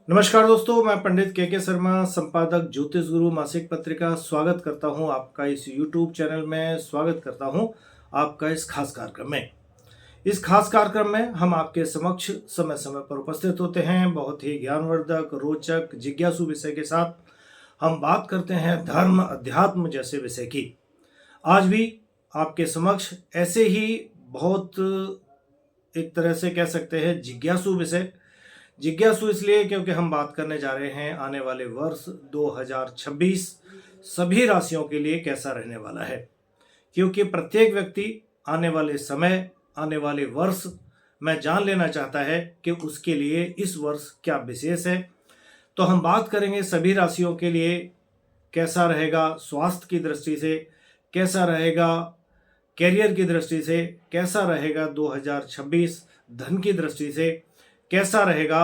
नमस्कार दोस्तों, मैं पंडित के शर्मा, संपादक ज्योतिष गुरु मासिक पत्रिका स्वागत करता हूं आपका इस YouTube चैनल में। स्वागत करता हूं आपका इस खास कार्यक्रम में। इस खास कार्यक्रम में हम आपके समक्ष समय समय पर उपस्थित होते हैं। बहुत ही ज्ञानवर्धक, रोचक, जिज्ञासु विषय के साथ हम बात करते हैं धर्म, अध्यात्म जैसे विषय की। आज भी आपके समक्ष ऐसे ही बहुत एक तरह से कह सकते हैं जिज्ञासु विषय। जिज्ञासु इसलिए क्योंकि हम बात करने जा रहे हैं आने वाले वर्ष 2026 सभी राशियों के लिए कैसा रहने वाला है। क्योंकि प्रत्येक व्यक्ति आने वाले समय, आने वाले वर्ष में जान लेना चाहता है कि उसके लिए इस वर्ष क्या विशेष है। तो हम बात करेंगे सभी राशियों के लिए कैसा रहेगा स्वास्थ्य की दृष्टि से, कैसा रहेगा कैरियर की दृष्टि से, कैसा रहेगा 2026 धन की दृष्टि से, कैसा रहेगा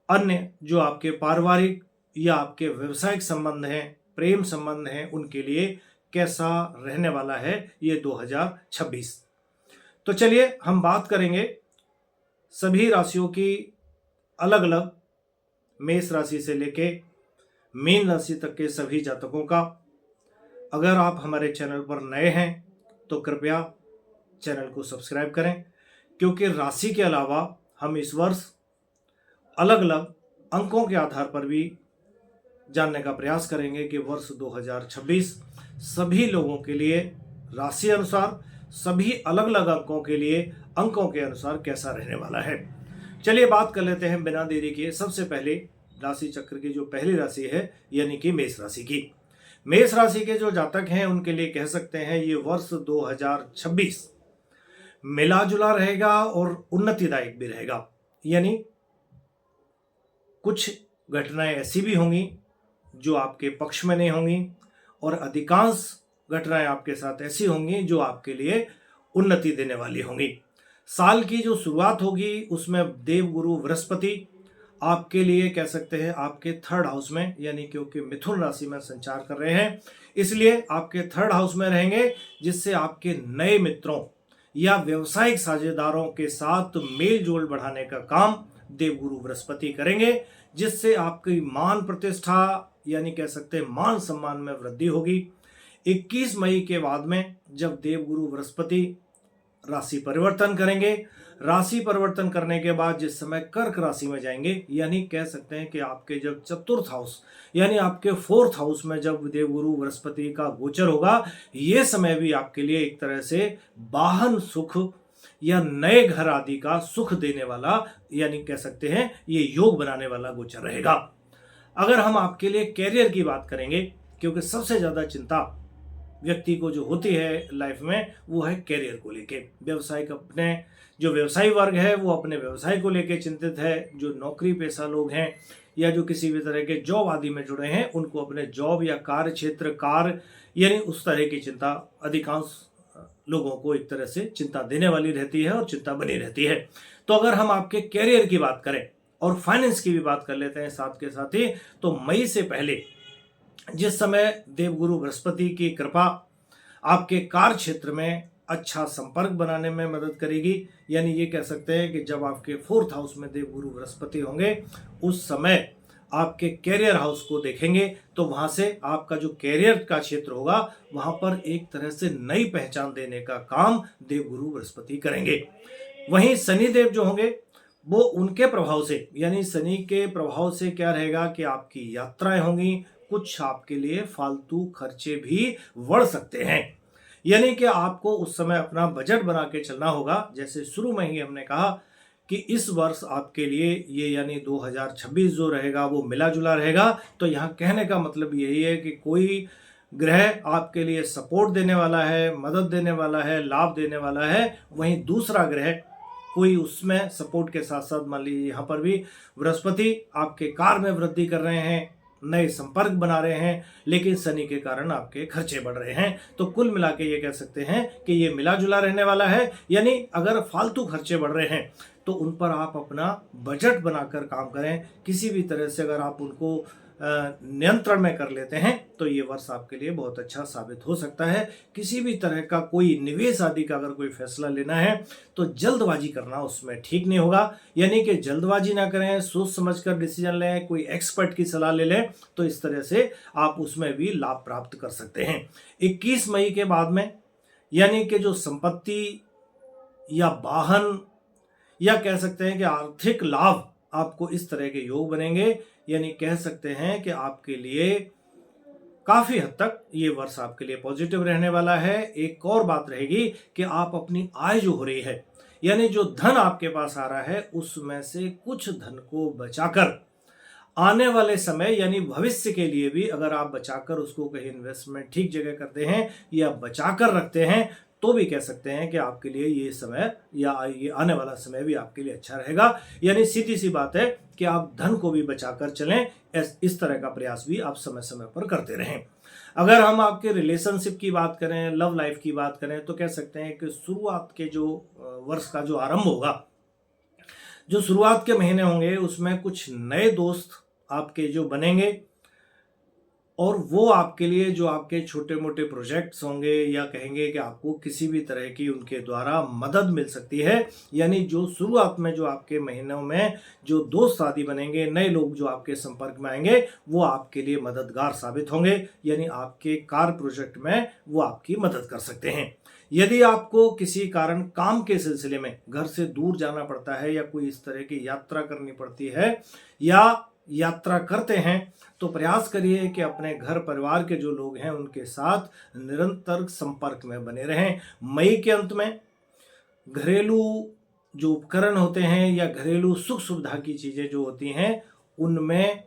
अन्य जो आपके पारिवारिक या आपके व्यवसायिक संबंध हैं, प्रेम संबंध हैं, उनके लिए कैसा रहने वाला है ये 2026। तो चलिए हम बात करेंगे सभी राशियों की अलग अलग, मेष राशि से लेके मीन राशि तक के सभी जातकों का। अगर आप हमारे चैनल पर नए हैं तो कृपया चैनल को सब्सक्राइब करें, क्योंकि राशि के अलावा हम इस वर्ष अलग अलग अंकों के आधार पर भी जानने का प्रयास करेंगे कि वर्ष 2026 सभी लोगों के लिए राशि अनुसार, सभी अलग अलग अंकों के लिए अंकों के अनुसार कैसा रहने वाला है। चलिए बात कर लेते हैं बिना देरी के। सबसे पहले राशि चक्र की जो पहली राशि है यानी कि मेष राशि की। मेष राशि के जो जातक हैं उनके लिए कह सकते हैं ये वर्ष 2026 मिला जुला रहेगा और उन्नतिदायक भी रहेगा। यानी कुछ घटनाएं ऐसी भी होंगी जो आपके पक्ष में नहीं होंगी और अधिकांश घटनाएं आपके साथ ऐसी होंगी जो आपके लिए उन्नति देने वाली होंगी। साल की जो शुरुआत होगी उसमें देवगुरु बृहस्पति आपके लिए कह सकते हैं आपके थर्ड हाउस में, यानी क्योंकि मिथुन राशि में संचार कर रहे हैं इसलिए आपके थर्ड हाउस में रहेंगे, जिससे आपके नए मित्रों या व्यवसायिक साझेदारों के साथ मेल जोल बढ़ाने का काम देवगुरु बृहस्पति करेंगे, जिससे आपकी मान प्रतिष्ठा यानी कह सकते हैं मान सम्मान में वृद्धि होगी। 21 मई के बाद में जब देवगुरु बृहस्पति राशि परिवर्तन करेंगे, राशि परिवर्तन करने के बाद जिस समय कर्क राशि में जाएंगे, यानी कह सकते हैं कि आपके जब चतुर्थ हाउस यानी आपके फोर्थ हाउस में जब देवगुरु बृहस्पति का गोचर होगा, ये समय भी आपके लिए एक तरह से वाहन सुख या नए घर आदि का सुख देने वाला, यानी कह सकते हैं ये योग बनाने वाला गोचर रहेगा। अगर हम आपके लिए कैरियर की बात करेंगे, क्योंकि सबसे ज्यादा चिंता व्यक्ति को जो होती है लाइफ में वो है कैरियर को लेके। व्यवसायिक अपने जो व्यवसायी वर्ग है वो अपने व्यवसाय को लेके चिंतित है। जो नौकरी पेशा लोग हैं या जो किसी भी तरह के जॉब आदि में जुड़े हैं उनको अपने जॉब या कार्य क्षेत्र, कार्य यानी उस तरह की चिंता अधिकांश लोगों को एक तरह से चिंता देने वाली रहती है और चिंता बनी रहती है। तो अगर हम आपके कैरियर की बात करें और फाइनेंस की भी बात कर लेते हैं साथ के साथ ही, तो मई से पहले जिस समय देवगुरु बृहस्पति की कृपा आपके कार्य क्षेत्र में अच्छा संपर्क बनाने में मदद करेगी, यानी ये कह सकते हैं कि जब आपके फोर्थ हाउस में देवगुरु बृहस्पति होंगे उस समय आपके कैरियर हाउस को देखेंगे तो वहां से आपका जो कैरियर का क्षेत्र होगा वहां पर एक तरह से नई पहचान देने का काम देवगुरु बृहस्पति करेंगे। वहीं शनिदेव जो होंगे वो उनके प्रभाव से, यानी शनि के प्रभाव से क्या रहेगा कि आपकी यात्राएं होंगी, कुछ आपके लिए फालतू खर्चे भी बढ़ सकते हैं। यानी कि आपको उस समय अपना बजट बना के चलना होगा। जैसे शुरू में ही हमने कहा कि इस वर्ष आपके लिए ये यानी 2026 जो रहेगा वो मिला जुला रहेगा। तो यहाँ कहने का मतलब यही है कि कोई ग्रह आपके लिए सपोर्ट देने वाला है, मदद देने वाला है, लाभ देने वाला है। वहीं दूसरा ग्रह कोई उसमें सपोर्ट के साथ साथ मान लीजिए यहाँ पर भी बृहस्पति आपके कार्य में वृद्धि कर रहे हैं, नए संपर्क बना रहे हैं, लेकिन शनि के कारण आपके खर्चे बढ़ रहे हैं। तो कुल मिला के ये कह सकते हैं कि ये मिला जुला रहने वाला है। यानी अगर फालतू खर्चे बढ़ रहे हैं तो उन पर आप अपना बजट बनाकर काम करें। किसी भी तरह से अगर आप उनको नियंत्रण में कर लेते हैं तो ये वर्ष आपके लिए बहुत अच्छा साबित हो सकता है। किसी भी तरह का कोई निवेश आदि का अगर कोई फैसला लेना है तो जल्दबाजी करना उसमें ठीक नहीं होगा। यानी कि जल्दबाजी ना करें, सोच समझकर डिसीजन लें, कोई एक्सपर्ट की सलाह ले लें, तो इस तरह से आप उसमें भी लाभ प्राप्त कर सकते हैं। 21 मई के बाद में यानी कि जो संपत्ति या वाहन या कह सकते हैं कि आर्थिक लाभ आपको इस तरह के योग बनेंगे। यानी कह सकते हैं कि आपके लिए काफी हद तक ये वर्ष आपके लिए पॉजिटिव रहने वाला है। एक और बात रहेगी कि आप अपनी आय जो हो रही है, यानी जो धन आपके पास आ रहा है, उसमें से कुछ धन को बचाकर आने वाले समय यानी भविष्य के लिए भी अगर आप बचाकर उसको कहीं इन्वेस्टमेंट ठीक जगह करते हैं या बचाकर रखते हैं तो भी कह सकते हैं कि आपके लिए ये समय या ये आने वाला समय भी आपके लिए अच्छा रहेगा। यानी सीधी सी बात है कि आप धन को भी बचाकर चलें, इस तरह का प्रयास भी आप समय समय पर करते रहें। अगर हम आपके रिलेशनशिप की बात करें, लव लाइफ की बात करें, तो कह सकते हैं कि शुरुआत के जो वर्ष का जो आरंभ होगा, जो शुरुआत के महीने होंगे, उसमें कुछ नए दोस्त आपके जो बनेंगे और वो आपके लिए जो आपके छोटे मोटे प्रोजेक्ट्स होंगे या कहेंगे कि आपको किसी भी तरह की उनके द्वारा मदद मिल सकती है। यानी जो शुरुआत में जो आपके महीनों में जो दोस्त आदि बनेंगे, नए लोग जो आपके संपर्क में आएंगे, वो आपके लिए मददगार साबित होंगे। यानी आपके कार्य प्रोजेक्ट में वो आपकी मदद कर सकते हैं। यदि आपको किसी कारण काम के सिलसिले में घर से दूर जाना पड़ता है या कोई इस तरह की यात्रा करनी पड़ती है या यात्रा करते हैं, तो प्रयास करिए कि अपने घर परिवार के जो लोग हैं उनके साथ निरंतर संपर्क में बने रहें। मई के अंत में घरेलू जो उपकरण होते हैं या घरेलू सुख सुविधा की चीजें जो होती हैं उनमें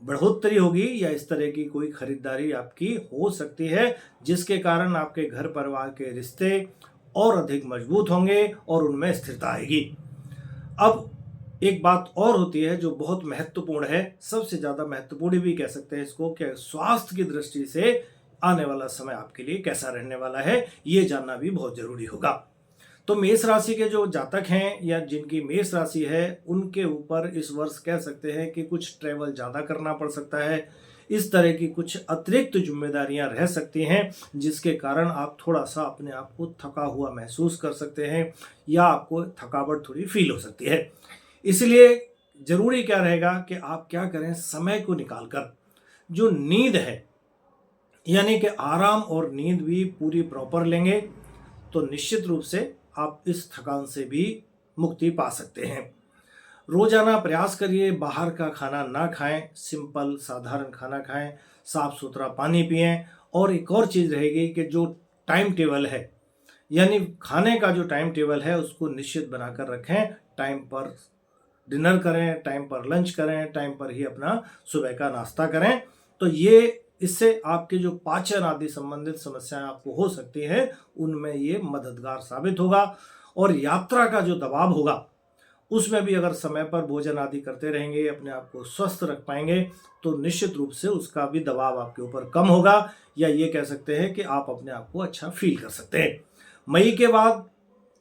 बढ़ोतरी होगी या इस तरह की कोई खरीदारी आपकी हो सकती है, जिसके कारण आपके घर परिवार के रिश्ते और अधिक मजबूत होंगे और उनमें स्थिरता आएगी। अब एक बात और होती है जो बहुत महत्वपूर्ण है, सबसे ज्यादा महत्वपूर्ण भी कह सकते हैं इसको, कि स्वास्थ्य की दृष्टि से आने वाला समय आपके लिए कैसा रहने वाला है, ये जानना भी बहुत जरूरी होगा। तो मेष राशि के जो जातक हैं या जिनकी मेष राशि है, उनके ऊपर इस वर्ष कह सकते हैं कि कुछ ट्रैवल ज्यादा करना पड़ सकता है। इस तरह की कुछ अतिरिक्त जिम्मेदारियां रह सकती हैं, जिसके कारण आप थोड़ा सा अपने आप को थका हुआ महसूस कर सकते हैं या आपको थकावट थोड़ी फील हो सकती है। इसलिए जरूरी क्या रहेगा कि आप क्या करें, समय को निकालकर जो नींद है यानी कि आराम और नींद भी पूरी प्रॉपर लेंगे तो निश्चित रूप से आप इस थकान से भी मुक्ति पा सकते हैं। रोजाना प्रयास करिए बाहर का खाना ना खाएं, सिंपल साधारण खाना खाएं, साफ सुथरा पानी पिएं। और एक और चीज रहेगी कि जो टाइम टेबल है यानी खाने का जो टाइम टेबल है उसको निश्चित बनाकर रखें। टाइम पर डिनर करें, टाइम पर लंच करें, टाइम पर ही अपना सुबह का नाश्ता करें। तो ये इससे आपके जो पाचन आदि संबंधित समस्याएं आपको हो सकती हैं उनमें ये मददगार साबित होगा। और यात्रा का जो दबाव होगा उसमें भी अगर समय पर भोजन आदि करते रहेंगे, अपने आप को स्वस्थ रख पाएंगे, तो निश्चित रूप से उसका भी दबाव आपके ऊपर कम होगा या ये कह सकते हैं कि आप अपने आप को अच्छा फील कर सकते हैं। मई के बाद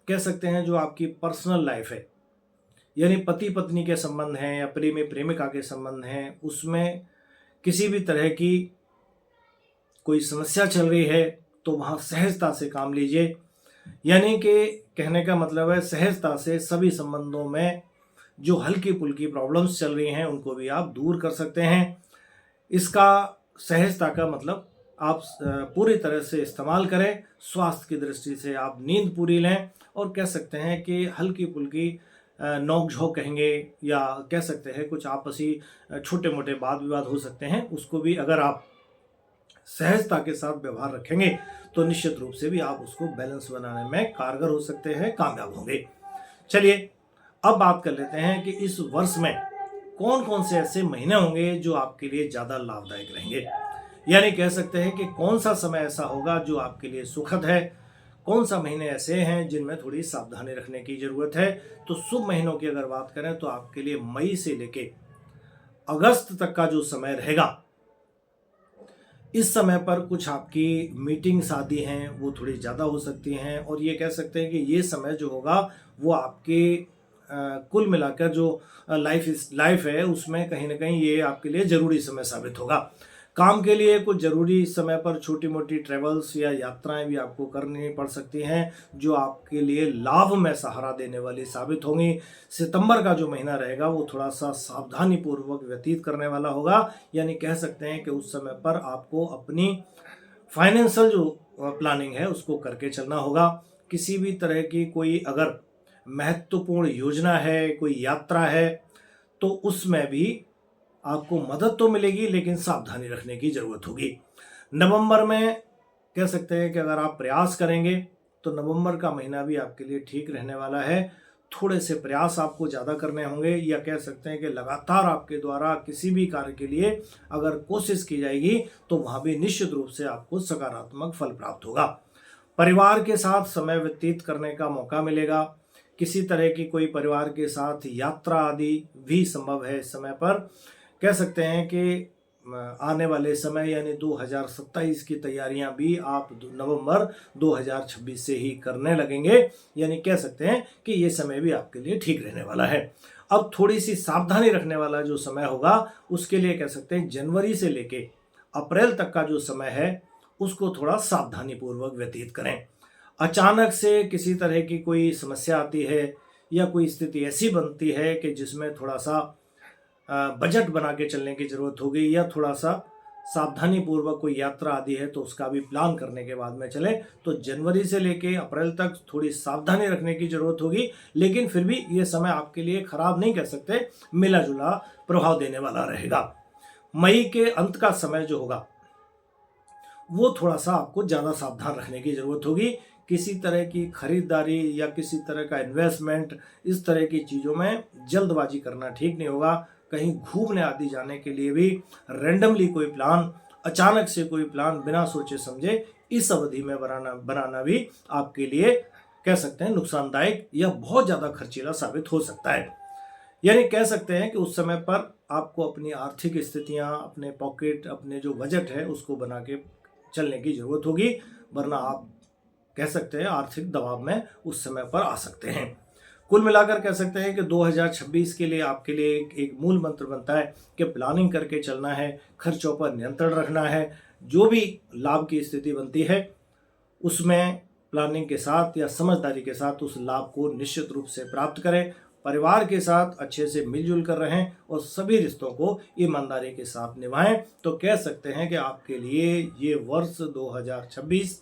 कह सकते हैं जो आपकी पर्सनल लाइफ है यानी पति पत्नी के संबंध हैं या प्रेमी प्रेमिका के संबंध हैं, उसमें किसी भी तरह की कोई समस्या चल रही है तो वहां सहजता से काम लीजिए। यानी कि कहने का मतलब है सहजता से सभी संबंधों में जो हल्की फुल्की प्रॉब्लम्स चल रही हैं उनको भी आप दूर कर सकते हैं। इसका सहजता का मतलब आप पूरी तरह से इस्तेमाल करें। स्वास्थ्य की दृष्टि से आप नींद पूरी लें और कह सकते हैं कि हल्की फुल्की नोक झोंक कहेंगे या कह सकते हैं कुछ आपसी छोटे मोटे वाद विवाद हो सकते हैं, उसको भी अगर आप सहजता के साथ व्यवहार रखेंगे तो निश्चित रूप से भी आप उसको बैलेंस बनाने में कारगर हो सकते हैं, कामयाब होंगे। चलिए अब बात कर लेते हैं कि इस वर्ष में कौन कौन से ऐसे महीने होंगे जो आपके लिए ज्यादा लाभदायक रहेंगे। यानी कह सकते हैं कि कौन सा समय ऐसा होगा जो आपके लिए सुखद है, कौन सा महीने ऐसे हैं जिनमें थोड़ी सावधानी रखने की जरूरत है। तो शुभ महीनों की अगर बात करें तो आपके लिए मई से लेके अगस्त तक का जो समय रहेगा, इस समय पर कुछ आपकी मीटिंग्स आदि हैं वो थोड़ी ज़्यादा हो सकती हैं। और ये कह सकते हैं कि ये समय जो होगा वो आपके कुल मिलाकर जो लाइफ है उसमें कहीं ना कहीं ये आपके लिए ज़रूरी समय साबित होगा। काम के लिए कुछ ज़रूरी समय पर छोटी मोटी ट्रेवल्स या यात्राएं भी आपको करनी पड़ सकती हैं, जो आपके लिए लाभ में सहारा देने वाली साबित होंगी। सितंबर का जो महीना रहेगा वो थोड़ा सा सावधानी पूर्वक व्यतीत करने वाला होगा, यानी कह सकते हैं कि उस समय पर आपको अपनी फाइनेंशियल जो प्लानिंग है उसको करके चलना होगा। किसी भी तरह की कोई अगर महत्वपूर्ण योजना है, कोई यात्रा है, तो उसमें भी आपको मदद तो मिलेगी लेकिन सावधानी रखने की ज़रूरत होगी। नवंबर में कह सकते हैं कि अगर आप प्रयास करेंगे तो नवंबर का महीना भी आपके लिए ठीक रहने वाला है। थोड़े से प्रयास आपको ज़्यादा करने होंगे, या कह सकते हैं कि लगातार आपके द्वारा किसी भी कार्य के लिए अगर कोशिश की जाएगी तो वहाँ भी निश्चित रूप से आपको सकारात्मक फल प्राप्त होगा। परिवार के साथ समय व्यतीत करने का मौका मिलेगा। किसी तरह की कोई परिवार के साथ यात्रा आदि भी संभव है इस समय पर। कह सकते हैं कि आने वाले समय यानी 2027 की तैयारियां भी आप नवंबर 2026 से ही करने लगेंगे, यानी कह सकते हैं कि ये समय भी आपके लिए ठीक रहने वाला है। अब थोड़ी सी सावधानी रखने वाला जो समय होगा उसके लिए कह सकते हैं जनवरी से लेके अप्रैल तक का जो समय है उसको थोड़ा सावधानी पूर्वक व्यतीत करें। अचानक से किसी तरह की कोई समस्या आती है या कोई स्थिति ऐसी बनती है कि जिसमें थोड़ा सा बजट बना के चलने की ज़रूरत होगी, या थोड़ा सा सावधानी पूर्वक कोई यात्रा आदि है तो उसका भी प्लान करने के बाद में चले, तो जनवरी से लेके अप्रैल तक थोड़ी सावधानी रखने की ज़रूरत होगी। लेकिन फिर भी ये समय आपके लिए खराब नहीं कह सकते, मिला जुला प्रभाव देने वाला रहेगा। मई के अंत का समय जो होगा वो थोड़ा सा आपको ज़्यादा सावधान रखने की ज़रूरत होगी। किसी तरह की खरीदारी या किसी तरह का इन्वेस्टमेंट, इस तरह की चीज़ों में जल्दबाजी करना ठीक नहीं होगा। कहीं घूमने आदि जाने के लिए भी रैंडमली कोई प्लान, अचानक से कोई प्लान बिना सोचे समझे इस अवधि में बनाना भी आपके लिए कह सकते हैं नुकसानदायक या बहुत ज़्यादा खर्चीला साबित हो सकता है। यानी कह सकते हैं कि उस समय पर आपको अपनी आर्थिक स्थितियां, अपने पॉकेट, अपने जो बजट है उसको बना के चलने की ज़रूरत होगी, वरना आप कह सकते हैं आर्थिक दबाव में उस समय पर आ सकते हैं। कुल मिलाकर कह सकते हैं कि 2026 के लिए आपके लिए एक मूल मंत्र बनता है कि प्लानिंग करके चलना है, खर्चों पर नियंत्रण रखना है। जो भी लाभ की स्थिति बनती है उसमें प्लानिंग के साथ या समझदारी के साथ उस लाभ को निश्चित रूप से प्राप्त करें। परिवार के साथ अच्छे से मिलजुल कर रहें और सभी रिश्तों को ईमानदारी के साथ निभाएं। तो कह सकते हैं कि आपके लिए ये वर्ष 2026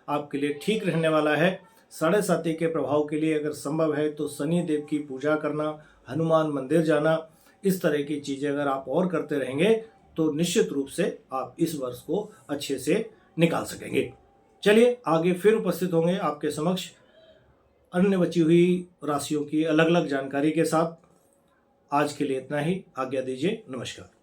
आपके लिए ठीक रहने वाला है। साढ़े साती के प्रभाव के लिए अगर संभव है तो शनि देव की पूजा करना, हनुमान मंदिर जाना, इस तरह की चीज़ें अगर आप और करते रहेंगे तो निश्चित रूप से आप इस वर्ष को अच्छे से निकाल सकेंगे। चलिए आगे फिर उपस्थित होंगे आपके समक्ष अन्य बची हुई राशियों की अलग अलग जानकारी के साथ। आज के लिए इतना ही, आज्ञा दीजिए, नमस्कार।